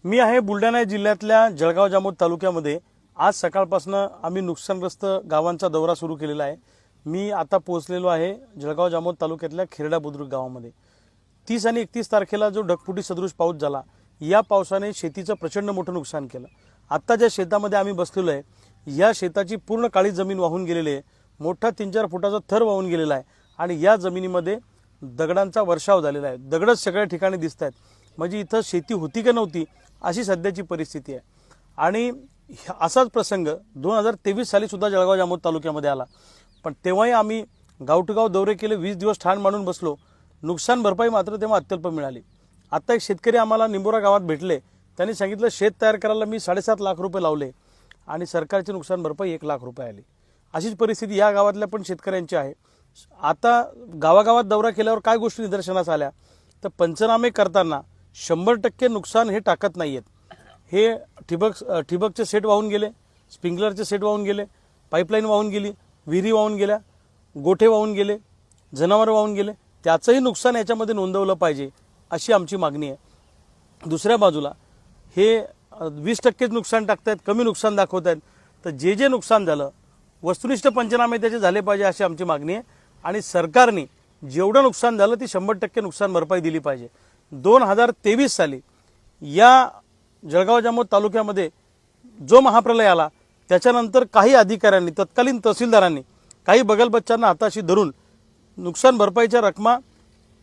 मी आहे बुलढाणा जिल्ह्यातल्या जळगाव जामोद तालुक्यामध्ये। आज सकाळपासून आम्ही नुकसानग्रस्त गावांचा दौरा सुरू केलेला आहे। मी आता पोहोचलेलो आहे जळगाव जामोद तालुक्यातल्या खेरडा बुद्रुक गावामध्ये। 30 आणि 31 तारखेला जो ढगफुटी सदृश पाऊस झाला, या पावसाने शेतीचं प्रचंड मोठं नुकसान केलं। आता ज्या शेतामध्ये आम्ही बसलेलो आहे, या शेताची पूर्ण काळी जमीन वाहून गेलेली आहे। मोठा 3-4 फुटाचा थर वाहून गेलेला आहे आणि या जमिनीमध्ये दगडांचा वर्षाव झालेला आहे। दगडच सगळ्या ठिकाणी दिसत आहेत। म्हणजे इथं शेती होती का नव्हती अशी सध्याची परिस्थिती आहे। आणि असाच प्रसंग 2023 साली सुद्धा जळगाव जामोद तालुक्यामध्ये आला, पण तेव्हाही आम्ही गाव टू गाव दौरे केले, 20 दिवस ठाण मांडून बसलो। नुकसान भरपाई मात्र तेव्हा अत्यल्प मिळाली। आता एक शेतकरी आम्हाला निंबोरा गावात भेटले, त्यांनी सांगितलं शेत तयार करायला मी 7.5 लाख रुपये लावले आणि सरकारची नुकसान भरपाई 1 लाख रुपये आली। अशीच परिस्थिती या गावातल्या पण शेतकऱ्यांची आहे। आता गावागावात दौरा केल्यावर काय गोष्टी निदर्शनास आल्या, तर पंचनामे करताना 100% नुकसान हे टाकत नाहीयेत। हे ठिबकचे सेट वाहून गेले, स्प्रिंकलरचे सेट वाहून गेले, पाईपलाईन वाहून गेली, विहिरी वाहून गेल्या, गोठे वाहून गेले, जनावरं वाहून गेले, त्याचंही नुकसान याच्यामध्ये नोंदवलं पाहिजे अशी आमची मागणी आहे। दुसऱ्या बाजूला हे 20% नुकसान टाकतायत, कमी नुकसान दाखवत आहेत, तर जे नुकसान झालं वस्तुनिष्ठ पंचनामे त्याचे झाले पाहिजे अशी आमची मागणी आहे। आणि सरकारने जेवढं नुकसान झालं ती 100% नुकसान भरपाई दिली पाहिजे। 2023 साली या जळगाव जामोद तालुक्यामध्ये जो महाप्रलय आला, त्याच्यानंतर काही अधिकाऱ्यांनी, तत्कालीन तहसीलदारांनी काही बगलबच्चांना हाताशी धरून नुकसान भरपाईच्या रकमा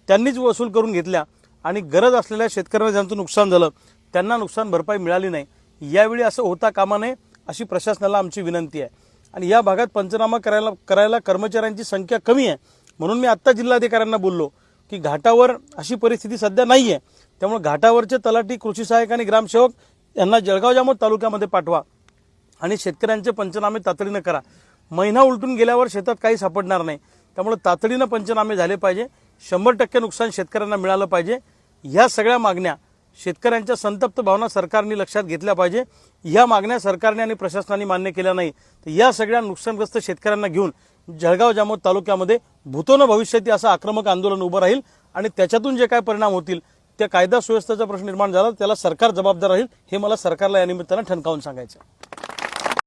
त्यांनीच वसूल करून घेतल्या आणि गरज असलेल्या शेतकऱ्यांना ज्यांचं नुकसान झालं त्यांना नुकसान भरपाई मिळाली नाही। यावेळी असं होता कामा नये अशी प्रशासनाला आमची विनंती आहे। आणि या भागात पंचनामा करायला कर्मचाऱ्यांची संख्या कमी आहे, म्हणून मी आत्ता जिल्हाधिकाऱ्यांना बोललो की घाटावर अशी परिस्थिती सध्या नाही आहे, त्यामुळे घाटावरचे तलाठी, कृषी सहाय्यक आणि ग्रामसेवक यांना जळगाव जामोद तालुक्यामध्ये पाठवा आणि शेतकऱ्यांचे पंचनामे तातडीनं करा। महिना उलटून गेल्यावर शेतात काही सापडणार नाही, त्यामुळे तातडीनं पंचनामे झाले पाहिजे। 100% नुकसान शेतकऱ्यांना मिळालं पाहिजे। ह्या सगळ्या मागण्या, शेतकऱ्यांच्या संतप्त भावना सरकारने लक्षात घेतल्या पाहिजे। ह्या मागण्या सरकारने आणि प्रशासनाने मान्य केल्या नाही, तर या सगळ्या नुकसानग्रस्त शेतकऱ्यांना घेऊन जळगाव जामोद तालुक्यामध्ये भूतोन भविष्याती असं आक्रमक आंदोलन उभं राहील आणि त्याच्यातून जे काय परिणाम होतील, त्या कायदा सुव्यवस्थेचा प्रश्न निर्माण झाला त्याला सरकार जबाबदार राहील, हे मला सरकारला या निमित्तानं ठणकावून सांगायचं आहे।